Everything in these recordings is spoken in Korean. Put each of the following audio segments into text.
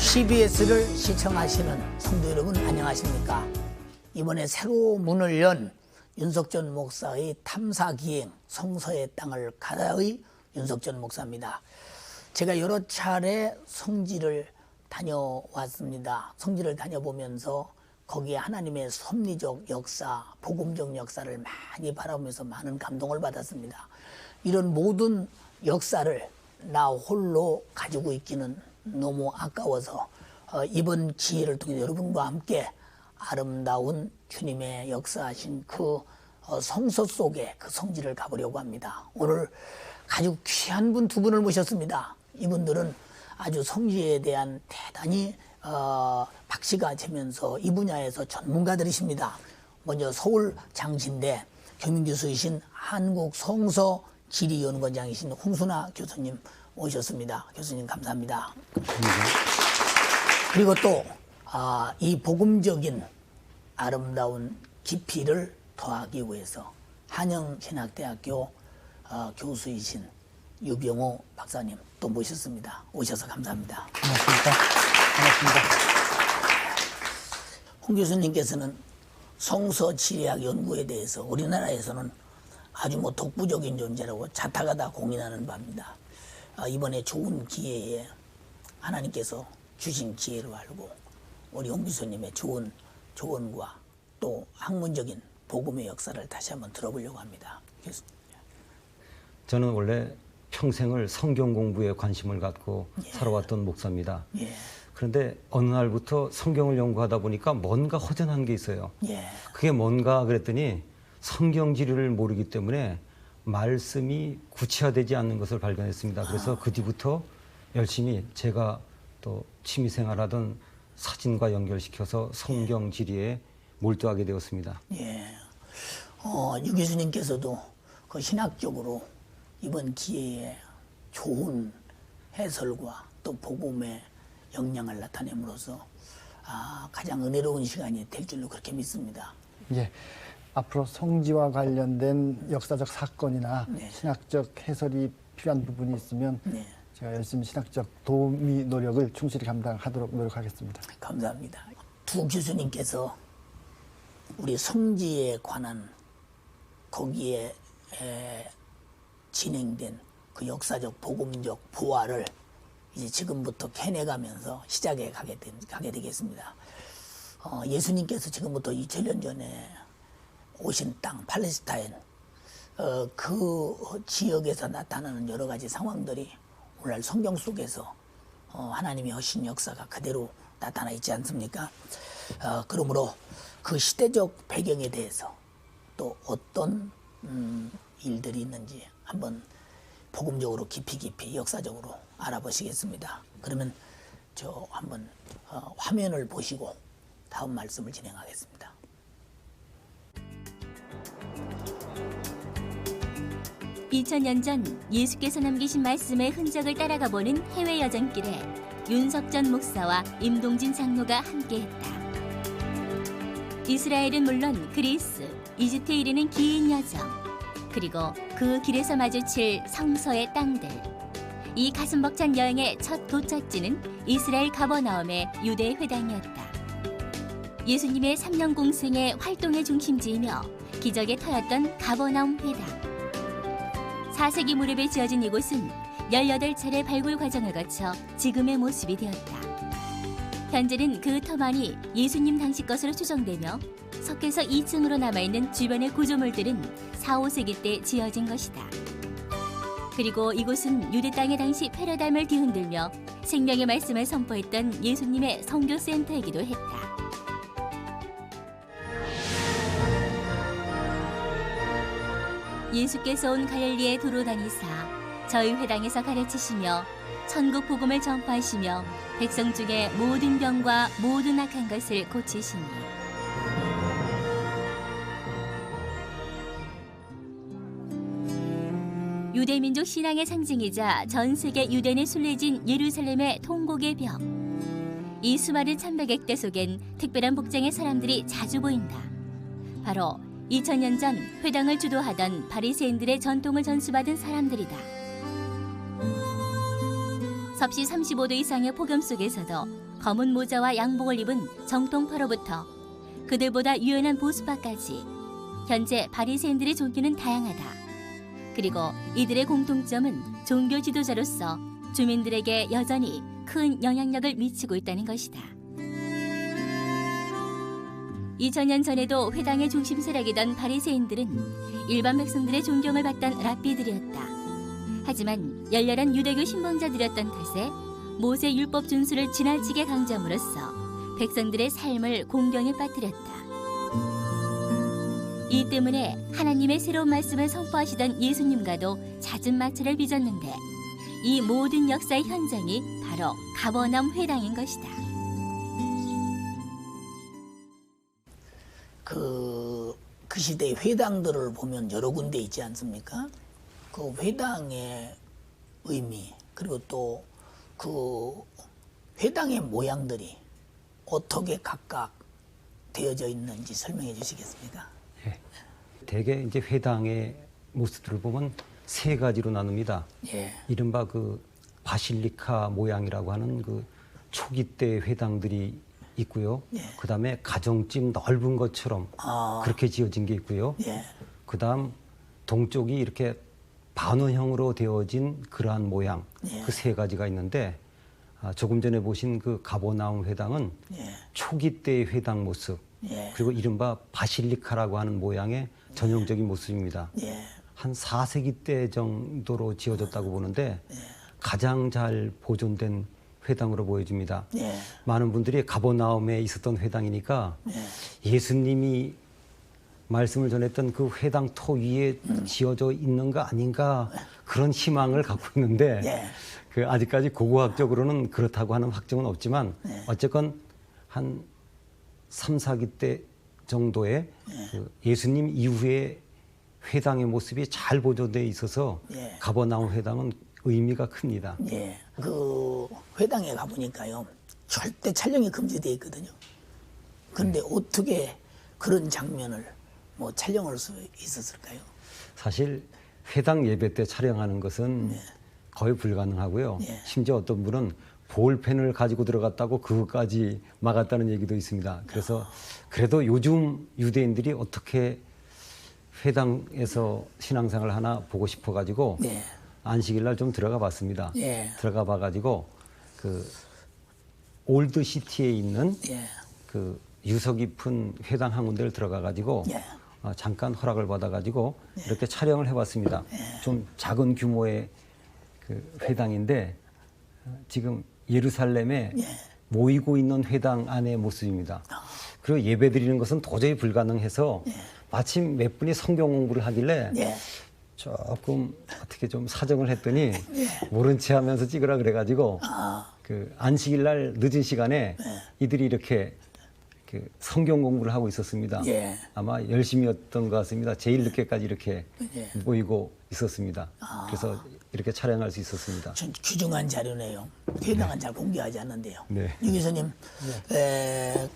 CBS를 시청하시는 성도 여러분 안녕하십니까? 이번에 새로 문을 연 윤석전 목사의 탐사기행 성서의 땅을 가다의 윤석전 목사입니다. 제가 여러 차례 성지를 다녀왔습니다. 성지를 다녀보면서 거기에 하나님의 섭리적 역사, 복음적 역사를 많이 바라보면서 많은 감동을 받았습니다. 이런 모든 역사를 나 홀로 가지고 있기는 너무 아까워서 이번 기회를 통해 여러분과 함께 아름다운 주님의 역사하신 그 성서 속에 그 성지를 가보려고 합니다. 오늘 아주 귀한 분 두 분을 모셨습니다. 이분들은 아주 성지에 대한 대단히 박씨가 되면서 이 분야에서 전문가들이십니다. 먼저 서울 장신대 경영교수이신 한국성서지리연구원장이신 홍순아 교수님 오셨습니다. 교수님 감사합니다. 그리고 또 이 복음적인 아름다운 깊이를 더하기 위해서 한영신학대학교 교수이신 유병호 박사님 또 모셨습니다. 오셔서 감사합니다. 반갑습니다. 반갑습니다. 홍 교수님께서는 성서지리학 연구에 대해서 우리나라에서는 아주 독보적인 존재라고 자타가 다 공인하는 바입니다. 이번에 좋은 기회에 하나님께서 주신 기회로 알고 우리 홍 교수님의 좋은 조언과 또 학문적인 복음의 역사를 다시 한번 들어보려고 합니다. 교수님. 저는 원래 평생을 성경 공부에 관심을 갖고 예. 살아왔던 목사입니다. 예. 그런데 어느 날부터 성경을 연구하다 보니까 뭔가 허전한 게 있어요. 예. 그게 뭔가 그랬더니 성경 지리를 모르기 때문에 말씀이 구체화되지 않는 것을 발견했습니다. 그래서 그 뒤부터 열심히 제가 또 취미생활하던 사진과 연결시켜서 성경 지리에 몰두하게 되었습니다. 예. 유 교수님께서도 그 신학적으로 이번 기회에 좋은 해설과 또 복음의 역량을 나타냄으로써 가장 은혜로운 시간이 될 줄로 그렇게 믿습니다. 예. 앞으로 성지와 관련된 역사적 사건이나 네. 신학적 해설이 필요한 부분이 있으면 네. 제가 열심히 신학적 도우미 노력을 충실히 감당하도록 노력하겠습니다. 감사합니다. 두 교수님께서 우리 성지에 관한 거기에 진행된 그 역사적 복음적 부활을 이제 지금부터 캐내가면서 시작해 가게 되겠습니다. 예수님께서 지금부터 2000년 전에 오신 땅 팔레스타인 그 지역에서 나타나는 여러 가지 상황들이 오늘 성경 속에서 하나님이 하신 역사가 그대로 나타나 있지 않습니까? 그러므로 그 시대적 배경에 대해서 또 어떤 일들이 있는지 한번 복음적으로 깊이 역사적으로 알아보시겠습니다. 그러면 저 한번 화면을 보시고 다음 말씀을 진행하겠습니다. (2000년) 전 예수께서 남기신 말씀의 흔적을 따라가 보는 해외 여정길에 윤석전 목사와 임동진 장로가 함께했다. 이스라엘은 물론 그리스, 이집트에 이르는 긴 여정, 그리고 그 길에서 마주칠 성서의 땅들. 이 가슴 벅찬 여행의 첫 도착지는 이스라엘 가버나움의 유대 회당이었다. 예수님의 3년 공생의 활동의 중심지이며 기적의 터였던 가버나움 회당. 4세기 무렵에 지어진 이곳은 18차례 발굴 과정을 거쳐 지금의 모습이 되었다. 현재는 그 터만이 예수님 당시 것으로 추정되며 석회서 2층으로 남아있는 주변의 구조물들은 4, 5세기 때 지어진 것이다. 그리고 이곳은 유대 땅의 당시 패러다임을 뒤흔들며 생명의 말씀을 선포했던 예수님의 선교센터이기도 했다. 예수께서 온 갈릴리에 두루 다니사 저희 회당에서 가르치시며 천국 복음을 전파하시며 백성 중에 모든 병과 모든 악한 것을 고치시니. 유대민족 신앙의 상징이자 전 세계 유대인에 순례진 예루살렘의 통곡의 벽. 이 수많은 참배객대 속엔 특별한 복장의 사람들이 자주 보인다. 바로 2000년 전 회당을 주도하던 바리새인들의 전통을 전수받은 사람들이다. 섭씨 35도 이상의 폭염 속에서도 검은 모자와 양복을 입은 정통파로부터 그들보다 유연한 보수파까지 현재 바리새인들의 종교는 다양하다. 그리고 이들의 공통점은 종교 지도자로서 주민들에게 여전히 큰 영향력을 미치고 있다는 것이다. 2000년 전에도 회당의 중심 세력이던 바리새인들은 일반 백성들의 존경을 받던 랍비들이었다. 하지만 열렬한 유대교 신봉자들이었던 탓에 모세 율법 준수를 지나치게 강조함으로써 백성들의 삶을 공경에 빠뜨렸다. 이 때문에 하나님의 새로운 말씀을 선포하시던 예수님과도 잦은 마찰을 빚었는데 이 모든 역사의 현장이 바로 가버나움 회당인 것이다. 그 시대의 회당들을 보면 여러 군데 있지 않습니까? 그 회당의 의미, 그리고 또 그 회당의 모양들이 어떻게 각각 되어져 있는지 설명해 주시겠습니까? 예. 대개 이제 회당의 모습들을 보면 세 가지로 나눕니다. 예. 이른바 그 바실리카 모양이라고 하는 그 초기 때 회당들이 있고요. 예. 그다음에 가정집 넓은 것처럼 그렇게 지어진 게 있고요. 예. 그다음 동쪽이 이렇게 반원형으로 되어진 그러한 모양, 예. 그 세 가지가 있는데 조금 전에 보신 그 가버나움 회당은 예. 초기 때의 회당 모습, 예. 그리고 이른바 바실리카라고 하는 모양의 전형적인 모습입니다. 예. 한 4세기 때 정도로 지어졌다고 보는데 가장 잘 보존된 회당으로 보여집니다. 예. 많은 분들이 가버나움에 있었던 회당이니까 예수님이 말씀을 전했던 그 회당 토 위에 지어져 있는 거 아닌가 그런 희망을 갖고 있는데 예. 그 아직까지 고고학적으로는 그렇다고 하는 확정은 없지만 어쨌건 한 3, 4기 때 정도의 그 예수님 이후에 회당의 모습이 잘 보존되어 있어서 예. 가버나움 회당은 의미가 큽니다. 예. 그 회당에 가보니까요, 절대 촬영이 금지되어 있거든요. 그런데 어떻게 그런 장면을 뭐 촬영할 수 있었을까요? 사실 회당 예배 때 촬영하는 것은 거의 불가능하고요. 예. 심지어 어떤 분은 볼펜을 가지고 들어갔다고 그것까지 막았다는 얘기도 있습니다. 그래서 그래도 요즘 유대인들이 어떻게 회당에서 신앙생활을 하나 보고 싶어가지고 네. 안식일 날 좀 들어가 봤습니다. 예. 들어가 봐가지고 그 올드 시티에 있는 예. 그 유서 깊은 회당 한 군데를 들어가가지고 예. 잠깐 허락을 받아가지고 이렇게 촬영을 해봤습니다. 좀 작은 규모의 그 회당인데 지금 예루살렘에 모이고 있는 회당 안의 모습입니다. 그리고 예배 드리는 것은 도저히 불가능해서 마침 몇 분이 성경 공부를 하길래 예. 조금 어떻게 좀 사정을 했더니 모른 체 하면서 찍으라 그래가지고 그 안식일 날 늦은 시간에 이들이 이렇게 그 성경 공부를 하고 있었습니다. 예. 아마 열심히였던 것 같습니다. 제일 늦게까지 이렇게 예. 모이고 있었습니다. 그래서 이렇게 촬영할 수 있었습니다. 귀중한 자료네요. 회당은 잘 공개하지 않는데요. 네. 유 교수님,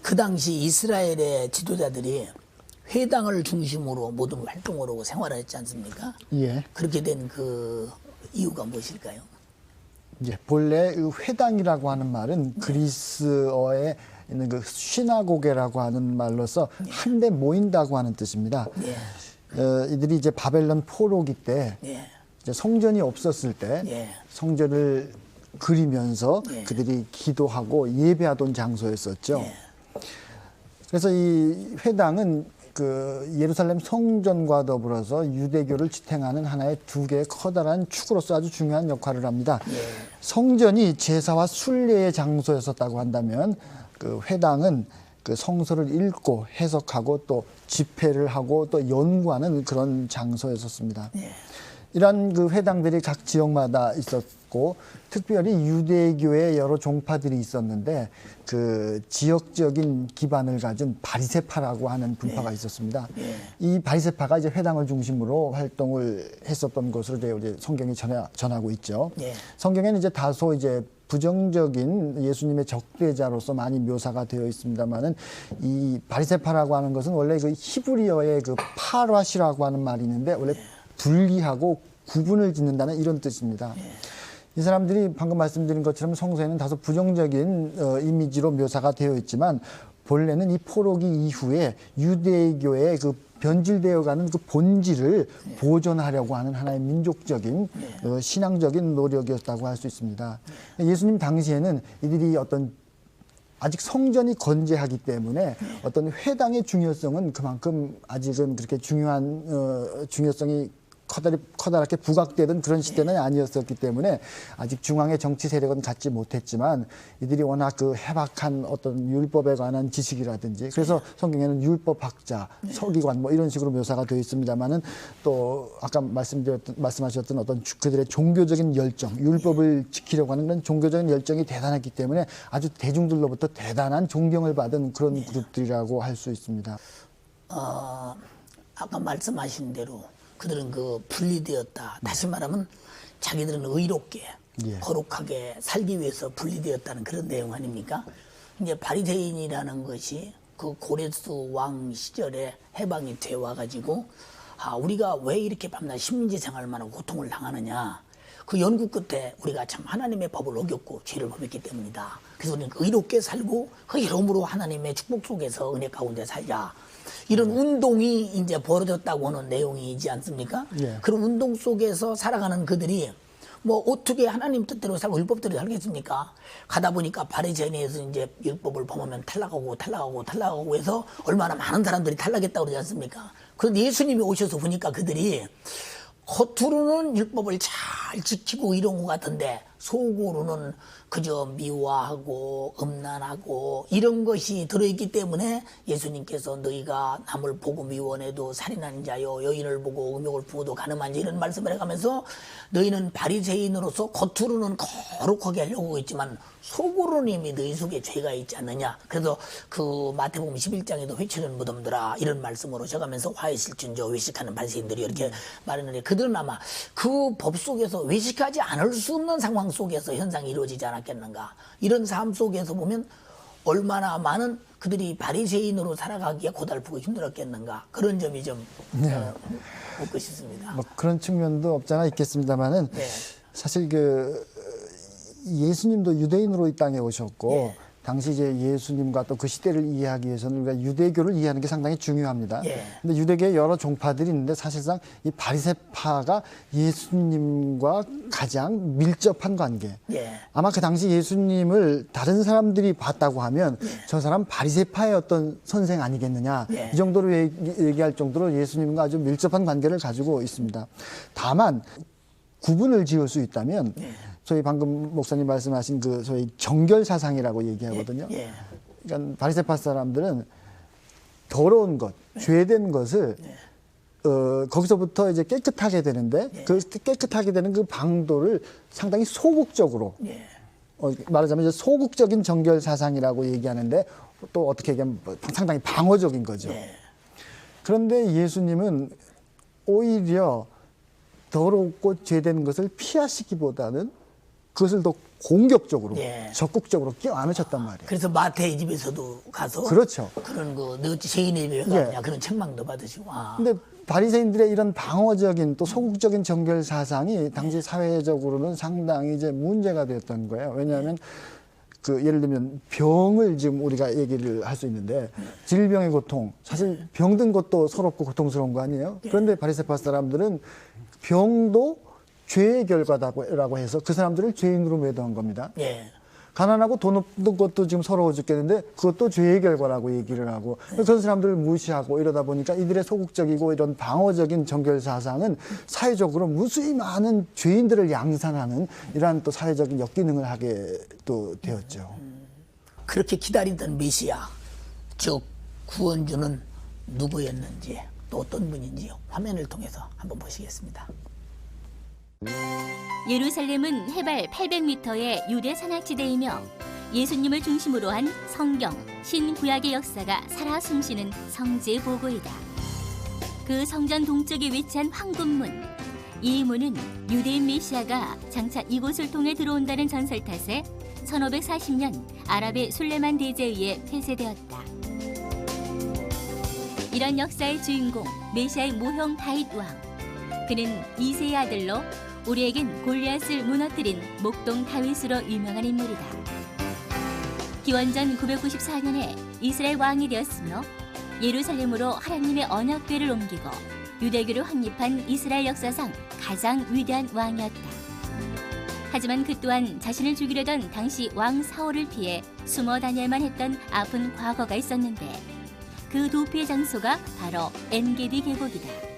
그 당시 이스라엘의 지도자들이 회당을 중심으로 모든 활동을 하고 생활을 했지 않습니까? 예. 그렇게 된 그 이유가 무엇일까요? 예. 본래 이 회당이라고 하는 말은 그리스어에 있는 그 시나고게라고 하는 말로서 한데 모인다고 하는 뜻입니다. 예. 이들이 이제 바벨론 포로기 때 예. 이제 성전이 없었을 때 예. 성전을 그리면서 예. 그들이 기도하고 예배하던 장소였었죠. 예. 그래서 이 회당은 그 예루살렘 성전과 더불어서 유대교를 지탱하는 하나의 두 개의 커다란 축으로서 아주 중요한 역할을 합니다. 성전이 제사와 순례의 장소였었다고 한다면 그 회당은 그 성서를 읽고 해석하고 또 집회를 하고 또 연구하는 그런 장소였었습니다. 이러한 그 회당들이 각 지역마다 있었고 특별히 유대교의 여러 종파들이 있었는데 그 지역적인 기반을 가진 바리새파라고 하는 분파가 있었습니다. 이 바리새파가 이제 회당을 중심으로 활동을 했었던 것으로 이제 성경이 전하고 있죠. 성경에는 이제 다소 이제 부정적인 예수님의 적대자로서 많이 묘사가 되어 있습니다만은 이 바리새파라고 하는 것은 원래 그 히브리어의 그 파라시라고 하는 말이 있는데 원래 분리하고 구분을 짓는다는 이런 뜻입니다. 이 사람들이 방금 말씀드린 것처럼 성서에는 다소 부정적인 이미지로 묘사가 되어 있지만 본래는 이 포로기 이후에 유대교의 그 변질되어가는 그 본질을 보존하려고 하는 하나의 민족적인 신앙적인 노력이었다고 할 수 있습니다. 예수님 당시에는 이들이 어떤 아직 성전이 건재하기 때문에 어떤 회당의 중요성은 그만큼 아직은 그렇게 중요한 중요성이 커다랗게 부각되던 그런 시대는 아니었었기 때문에 아직 중앙의 정치 세력은 갖지 못했지만 이들이 워낙 그 해박한 어떤 율법에 관한 지식이라든지 그래서 성경에는 율법학자, 서기관 뭐 이런 식으로 묘사가 되어 있습니다만은 또 아까 말씀하셨던 어떤 그들의 종교적인 열정, 율법을 지키려고 하는 그런 종교적인 열정이 대단했기 때문에 아주 대중들로부터 대단한 존경을 받은 그런 그룹들이라고 할 수 있습니다. 아까 말씀하신 대로 그들은 그 분리되었다. 다시 말하면 자기들은 의롭게 거룩하게 살기 위해서 분리되었다는 그런 내용 아닙니까? 이제 바리새인이라는 것이 그 고레스 왕 시절에 해방이 되어 와가지고 우리가 왜 이렇게 밤낮 식민지 생활만 하고 고통을 당하느냐. 그 연구 끝에 우리가 참 하나님의 법을 어겼고 죄를 범했기 때문이다. 그래서 우리는 의롭게 살고 그 이름으로 하나님의 축복 속에서 은혜 가운데 살자. 이런 운동이 이제 벌어졌다고 하는 내용이지 않습니까? 예. 그런 운동 속에서 살아가는 그들이 뭐 어떻게 하나님 뜻대로 살고 율법대로 살겠습니까? 가다 보니까 바리새인에서 이제 율법을 범하면 탈락하고 해서 얼마나 많은 사람들이 탈락했다고 그러지 않습니까? 그런데 예수님이 오셔서 보니까 그들이 겉으로는 율법을 잘 지키고 이런 것 같은데 속으로는 그저 미워하고 음란하고 이런 것이 들어있기 때문에 예수님께서 너희가 남을 보고 미워해도 살인하는 자요 여인을 보고 음욕을 부어도 가늠한 자 이런 말씀을 해가면서 너희는 바리새인으로서 겉으로는 거룩하게 하려고 하고 있지만 속으로는 이미 너희 속에 죄가 있지 않느냐. 그래서 그 마태복음 11장에도 회치는 무덤들아 이런 말씀으로 적으면서 화해 실준저 외식하는 바리새인들이 이렇게 말했는데 그들은 아마 그 법 속에서 외식하지 않을 수 없는 상황 속에서 현상이 이루어지지 않았겠는가. 이런 삶 속에서 보면 얼마나 많은 그들이 바리새인으로 살아가기에 고달프고 힘들었겠는가. 그런 점이 좀 묻고 싶습니다. 뭐 그런 측면도 없잖아 있겠습니다만은 사실 그 예수님도 유대인으로 이 땅에 오셨고 당시 이제 예수님과 또 그 시대를 이해하기 위해서는 우리가 유대교를 이해하는 게 상당히 중요합니다. 근데 유대교에 여러 종파들이 있는데 사실상 이 바리새파가 예수님과 가장 밀접한 관계. 아마 그 당시 예수님을 다른 사람들이 봤다고 하면 저 사람 바리새파의 어떤 선생 아니겠느냐. 이 정도로 얘기할 정도로 예수님과 아주 밀접한 관계를 가지고 있습니다. 다만 구분을 지을 수 있다면 저희 방금 목사님 말씀하신 그 소위 정결 사상이라고 얘기하거든요. 그러니까 바리새파 사람들은 더러운 것, 죄된 것을 거기서부터 이제 깨끗하게 되는데 그 깨끗하게 되는 그 방도를 상당히 소극적으로 말하자면 이제 소극적인 정결 사상이라고 얘기하는데 또 어떻게 얘기하면 상당히 방어적인 거죠. 그런데 예수님은 오히려 더럽고 죄된 것을 피하시기보다는 그것을 더 공격적으로, 적극적으로 끼워안으셨단 말이에요. 그래서 마태의 집에서도 가서 그렇죠. 그런 거 너 죄인의 집에 가느냐 그런 책망도 받으시고. 근데 바리새인들의 이런 방어적인 또 소극적인 정결 사상이 당시 사회적으로는 상당히 이제 문제가 되었던 거예요. 왜냐하면 그 예를 들면 병을 지금 우리가 얘기를 할 수 있는데 질병의 고통, 사실 병든 것도 서럽고 고통스러운 거 아니에요? 그런데 바리새파 사람들은 병도 죄의 결과라고 해서 그 사람들을 죄인으로 매도한 겁니다. 가난하고 돈 없는 것도 지금 서러워 죽겠는데 그것도 죄의 결과라고 얘기를 하고 그런 사람들을 무시하고 이러다 보니까 이들의 소극적이고 이런 방어적인 정결 사상은 사회적으로 무수히 많은 죄인들을 양산하는 이러한 또 사회적인 역기능을 하게 또 되었죠. 그렇게 기다리던 메시아, 즉 구원주는 누구였는지 또 어떤 분인지요. 화면을 통해서 한번 보시겠습니다. 예루살렘은 해발 800m의 유대 산악지대이며 예수님을 중심으로 한 성경, 신구약의 역사가 살아 숨쉬는 성지의 보고이다. 그 성전 동쪽에 위치한 황금문. 이 문은 유대인 메시아가 장차 이곳을 통해 들어온다는 전설 탓에 1540년 아랍의 술레만 대제에 의해 폐쇄되었다. 이런 역사의 주인공 메시아의 모형 다윗 왕. 그는 이새의 아들로 우리에겐 골리앗을 무너뜨린 목동 다윗으로 유명한 인물이다. 기원전 994년에 이스라엘 왕이 되었으며 예루살렘으로 하나님의 언약궤를 옮기고 유대교를 확립한 이스라엘 역사상 가장 위대한 왕이었다. 하지만 그 또한 자신을 죽이려던 당시 왕 사울을 피해 숨어 다녀야만 했던 아픈 과거가 있었는데 그 도피의 장소가 바로 엔게디 계곡이다.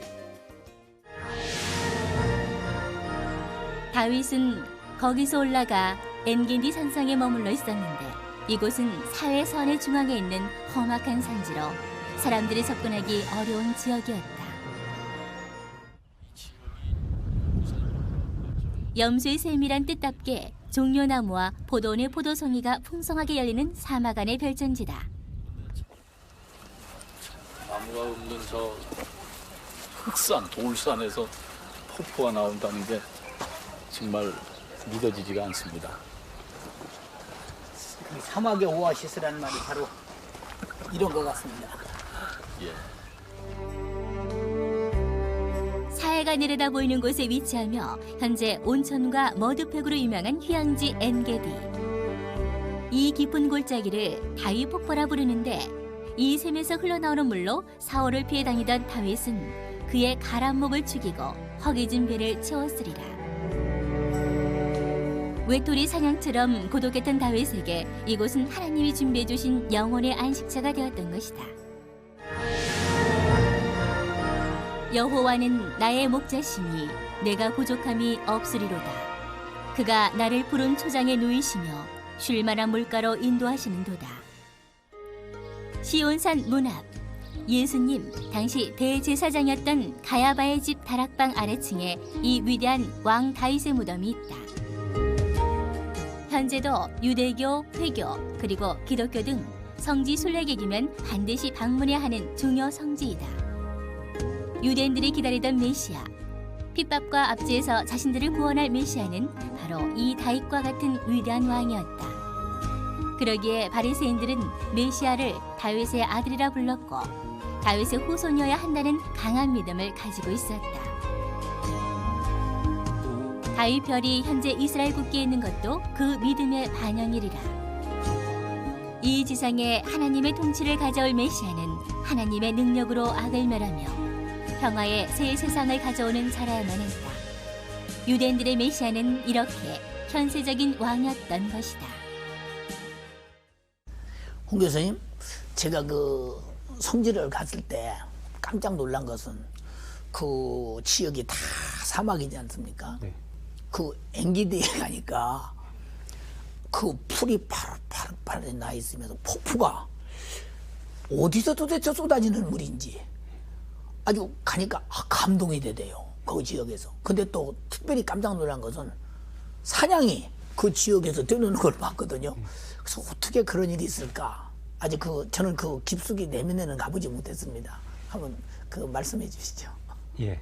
다윗은 거기서 올라가 엔게디 산성에 머물러 있었는데 이곳은 사회선의 중앙에 있는 험악한 산지로 사람들이 접근하기 어려운 지역이었다. 염소의 셈이란 뜻답게 종려나무와 포도원의 포도송이가 풍성하게 열리는 사막 안의 별천지다. 나무가 없는 저 흑산, 돌산에서 폭포가 나온다는 게 정말 믿어지지가 않습니다. 사막의 오아시스라는 말이 바로 이런 것 같습니다. 예. 사해가 내려다 보이는 곳에 위치하며 현재 온천과 머드팩으로 유명한 휴양지 엔게디. 이 깊은 골짜기를 다윗 폭포라 부르는데 이 샘에서 흘러나오는 물로 사울을 피해 다니던 다윗은 그의 가란 목을 죽이고 허기진 배를 채웠으리라. 외톨이 사냥처럼 고독했던 다윗에게 이곳은 하나님이 준비해 주신 영혼의 안식처가 되었던 것이다. 여호와는 나의 목자시니 내가 부족함이 없으리로다. 그가 나를 푸른 초장에 누이시며 쉴 만한 물가로 인도하시는도다. 시온산 문 앞, 예수님 당시 대제사장이었던 가야바의 집 다락방 아래층에 이 위대한 왕 다윗의 무덤이 있다. 현재도 유대교, 회교, 그리고 기독교 등 성지 순례객이면 반드시 방문해야 하는 중요 성지이다. 유대인들이 기다리던 메시아, 핍박과 압제에서 자신들을 구원할 메시아는 바로 이 다윗과 같은 위대한 왕이었다. 그러기에 바리새인들은 메시아를 다윗의 아들이라 불렀고 다윗의 후손이어야 한다는 강한 믿음을 가지고 있었다. 다윗 별이 현재 이스라엘 국기에 있는 것도 그 믿음의 반영이리라. 이 지상에 하나님의 통치를 가져올 메시아는 하나님의 능력으로 악을 멸하며 평화의 새 세상을 가져오는 자라야만 했다. 유대인들의 메시아는 이렇게 현세적인 왕이었던 것이다. 홍 교수님, 제가 그 성지를 갔을 때 깜짝 놀란 것은 그 지역이 다 사막이지 않습니까? 네. 그 엔게디에 가니까 그 풀이 파릇파릇 나 있으면서 폭포가 어디서 도대체 쏟아지는 물인지 아주 가니까 감동이 되대요. 그 지역에서. 근데 또 특별히 깜짝 놀란 것은 사냥이 그 지역에서 되는 걸 봤거든요. 그래서 어떻게 그런 일이 있을까? 아직 저는 그 깊숙이 내면에는 가보지 못했습니다. 한번 그 말씀해 주시죠. 예.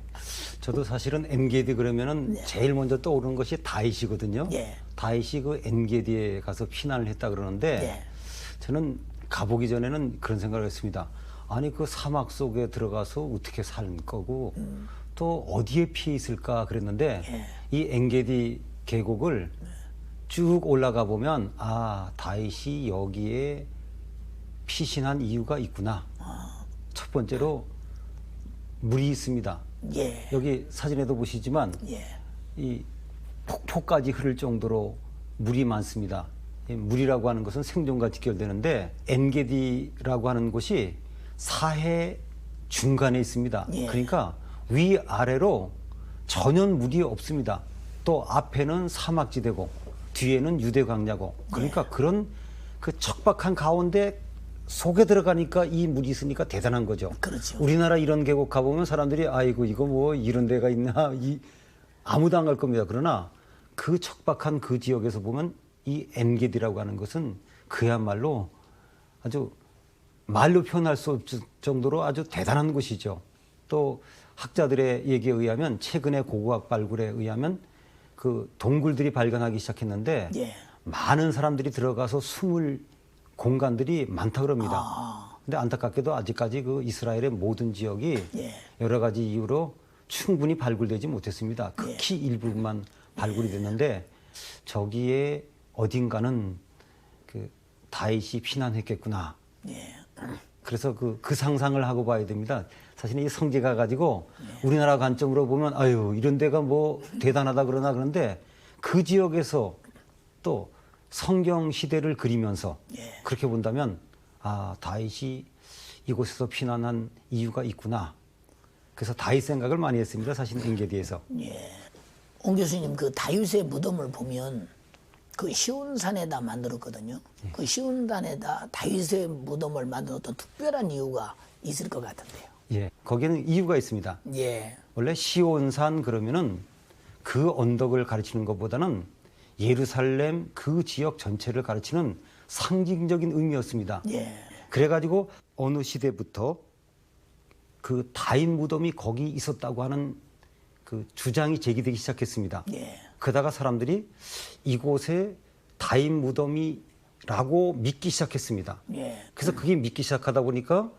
저도 사실은 엔게디 그러면은 네. 제일 먼저 떠오르는 것이 다윗이거든요. 예. 다윗이 그 엔게디에 가서 피난을 했다 그러는데 예. 저는 가보기 전에는 그런 생각을 했습니다. 아니 그 사막 속에 들어가서 어떻게 살 거고 또 어디에 피해 있을까 그랬는데 예. 이 엔게디 계곡을 쭉 올라가 보면 아 다윗이 여기에 피신한 이유가 있구나. 첫 번째로 물이 있습니다. 예. 여기 사진에도 보시지만 예. 이 폭포까지 흐를 정도로 물이 많습니다. 이 물이라고 하는 것은 생존과 직결되는데 엔게디라고 하는 곳이 사해 중간에 있습니다. 예. 그러니까 위아래로 전혀 물이 없습니다. 또 앞에는 사막지대고 뒤에는 유대 광야고 그러니까 그런 그 척박한 가운데 속에 들어가니까 이 물이 있으니까 대단한 거죠. 그렇죠. 우리나라 이런 계곡 가보면 사람들이 아이고 이거 뭐 이런 데가 있나 아무도 안 갈 겁니다. 그러나 그 척박한 그 지역에서 보면 이 엔게디라고 하는 것은 그야말로 아주 말로 표현할 수 없을 정도로 아주 대단한 곳이죠. 또 학자들의 얘기에 의하면 최근에 고고학 발굴에 의하면 그 동굴들이 발견하기 시작했는데 예. 많은 사람들이 들어가서 숨을 공간들이 많다 그럽니다. 근데 안타깝게도 아직까지 그 이스라엘의 모든 지역이 예. 여러 가지 이유로 충분히 발굴되지 못했습니다. 극히 일부만 발굴이 됐는데 저기에 어딘가는 그 다윗이 피난했겠구나. 그래서 그 상상을 하고 봐야 됩니다. 사실 이 성지가 가지고 우리나라 관점으로 보면 아유 이런 데가 뭐 대단하다 그러는데 그 지역에서 또 성경 시대를 그리면서 그렇게 본다면 아 다윗이 이곳에서 피난한 이유가 있구나. 그래서 다윗 생각을 많이 했습니다. 사실 엔게디에서. 옹 교수님 그 다윗의 무덤을 보면 그 시온산에다 만들었거든요. 그 시온산에다 다윗의 무덤을 만들었던 특별한 이유가 있을 것 같은데요. 예, 거기에는 이유가 있습니다. 예, 원래 시온산 그러면은 그 언덕을 가르치는 것보다는 예루살렘 그 지역 전체를 가르치는 상징적인 의미였습니다. 예, 그래가지고 어느 시대부터 그 다윗 무덤이 거기 있었다고 하는 그 주장이 제기되기 시작했습니다. 예, 그러다가 사람들이 이곳에 다윗 무덤이라고 믿기 시작했습니다. 예, 그래서 그게 믿기 시작하다 보니까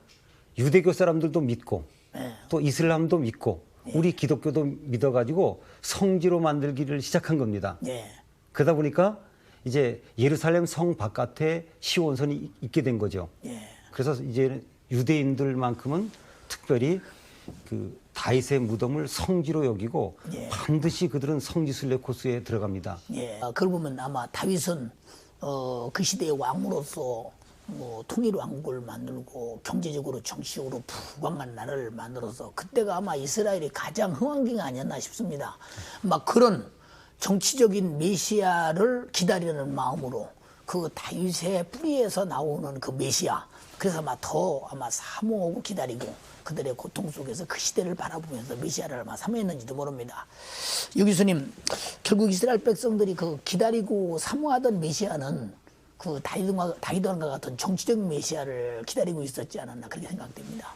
유대교 사람들도 믿고 예. 또 이슬람도 믿고 우리 기독교도 믿어가지고 성지로 만들기를 시작한 겁니다. 예, 그러다 보니까 이제 예루살렘 성 바깥에 시온산이 있게 된 거죠. 예. 그래서 이제 유대인들만큼은 특별히 그 다윗의 무덤을 성지로 여기고 반드시 그들은 성지순례 코스에 들어갑니다. 예. 그걸 보면 아마 다윗은 그 시대의 왕으로서 뭐 통일 왕국을 만들고 경제적으로 정치적으로 부강한 나라를 만들어서 그때가 아마 이스라엘이 가장 흥황기가 아니었나 싶습니다. 막 그런 정치적인 메시아를 기다리는 마음으로 그 다윗의 뿌리에서 나오는 그 메시아 그래서 아마 사모하고 기다리고 그들의 고통 속에서 그 시대를 바라보면서 메시아를 아마 사모했는지도 모릅니다. 유 교수님, 결국 이스라엘 백성들이 그 기다리고 사모하던 메시아는 그 다윗과 같은 정치적인 메시아를 기다리고 있었지 않았나 그렇게 생각됩니다.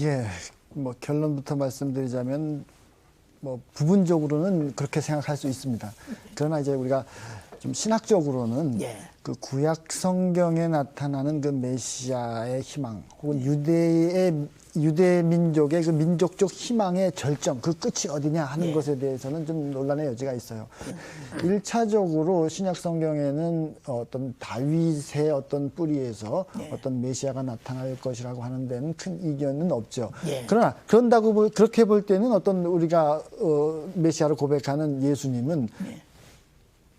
예, 뭐 결론부터 말씀드리자면 뭐 부분적으로는 그렇게 생각할 수 있습니다. 그러나 이제 우리가 좀 신학적으로는 그 구약 성경에 나타나는 그 메시아의 희망 혹은 유대 민족의 그 민족적 희망의 절정 그 끝이 어디냐 하는 것에 대해서는 좀 논란의 여지가 있어요. 1차적으로 신약 성경에는 어떤 다윗의 어떤 뿌리에서 어떤 메시아가 나타날 것이라고 하는 데는 큰 이견은 없죠. 그러나 그렇게 볼 때는 어떤 우리가 메시아를 고백하는 예수님은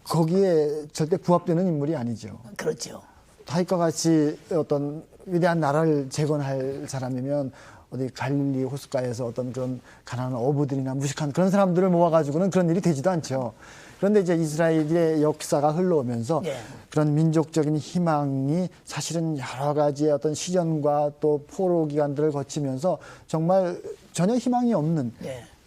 거기에 절대 부합되는 인물이 아니죠. 그렇죠. 다윗과 같이 어떤 위대한 나라를 재건할 사람이면 어디 갈릴리 호숫가에서 어떤 그런 가난한 어부들이나 무식한 그런 사람들을 모아가지고는 그런 일이 되지도 않죠. 그런데 이제 이스라엘의 역사가 흘러오면서 그런 민족적인 희망이 사실은 여러 가지의 어떤 시련과 또 포로 기간들을 거치면서 정말 전혀 희망이 없는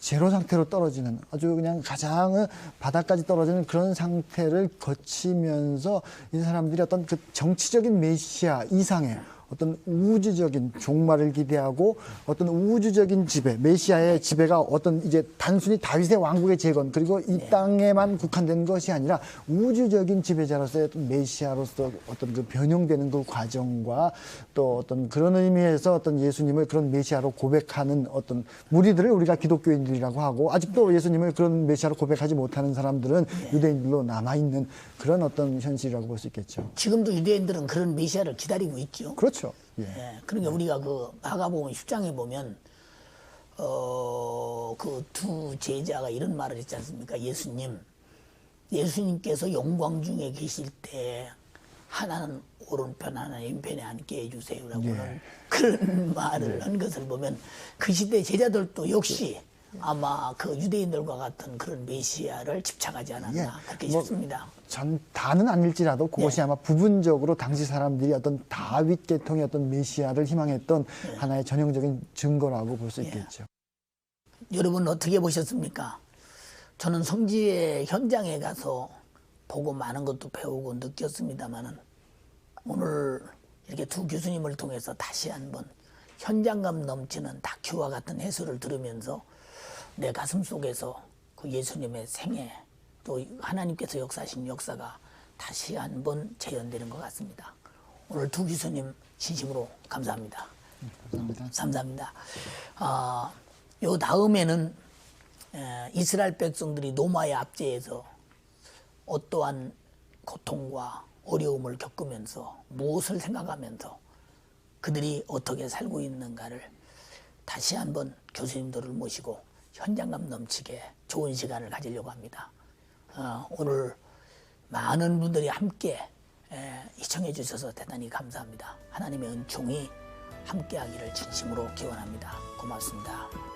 제로 상태로 떨어지는 아주 그냥 가장 바닥까지 떨어지는 그런 상태를 거치면서 이 사람들이 어떤 그 정치적인 메시아 이상의 어떤 우주적인 종말을 기대하고 어떤 우주적인 지배, 메시아의 지배가 어떤 이제 단순히 다윗의 왕국의 재건 그리고 이 땅에만 국한된 것이 아니라 우주적인 지배자로서의 어떤 메시아로서 어떤 그 변형되는 그 과정과 또 어떤 그런 의미에서 어떤 예수님을 그런 메시아로 고백하는 어떤 무리들을 우리가 기독교인들이라고 하고 아직도 예수님을 그런 메시아로 고백하지 못하는 사람들은 유대인들로 남아있는 그런 어떤 현실이라고 볼 수 있겠죠. 지금도 유대인들은 그런 메시아를 기다리고 있죠. 그렇죠. 그러니까 우리가 그 마가복음 10장에 보면 그 두 제자가 이런 말을 했지 않습니까? 예수님께서 영광 중에 계실 때 하나는 오른편 하나는 왼편에 앉게 해주세요라고는 그런 말을 한 것을 보면 그 시대 제자들도 역시 아마 그 유대인들과 같은 그런 메시아를 집착하지 않았나 그렇게 싶습니다. 전 다는 아닐지라도 그것이 아마 부분적으로 당시 사람들이 어떤 다윗 계통의 어떤 메시아를 희망했던 하나의 전형적인 증거라고 볼 수 있겠죠. 여러분 어떻게 보셨습니까? 저는 성지의 현장에 가서 보고 많은 것도 배우고 느꼈습니다만은 오늘 이렇게 두 교수님을 통해서 다시 한번 현장감 넘치는 다큐와 같은 해설을 들으면서 내 가슴 속에서 그 예수님의 생애 또 하나님께서 역사하신 역사가 다시 한번 재현되는 것 같습니다. 오늘 두 교수님 진심으로 감사합니다. 감사합니다. 감사합니다. 요 다음에는 이스라엘 백성들이 노마의 압제에서 어떠한 고통과 어려움을 겪으면서 무엇을 생각하면서 그들이 어떻게 살고 있는가를 다시 한번 교수님들을 모시고 현장감 넘치게 좋은 시간을 가지려고 합니다. 오늘 많은 분들이 함께 시청해 주셔서 대단히 감사합니다. 하나님의 은총이 함께하기를 진심으로 기원합니다. 고맙습니다.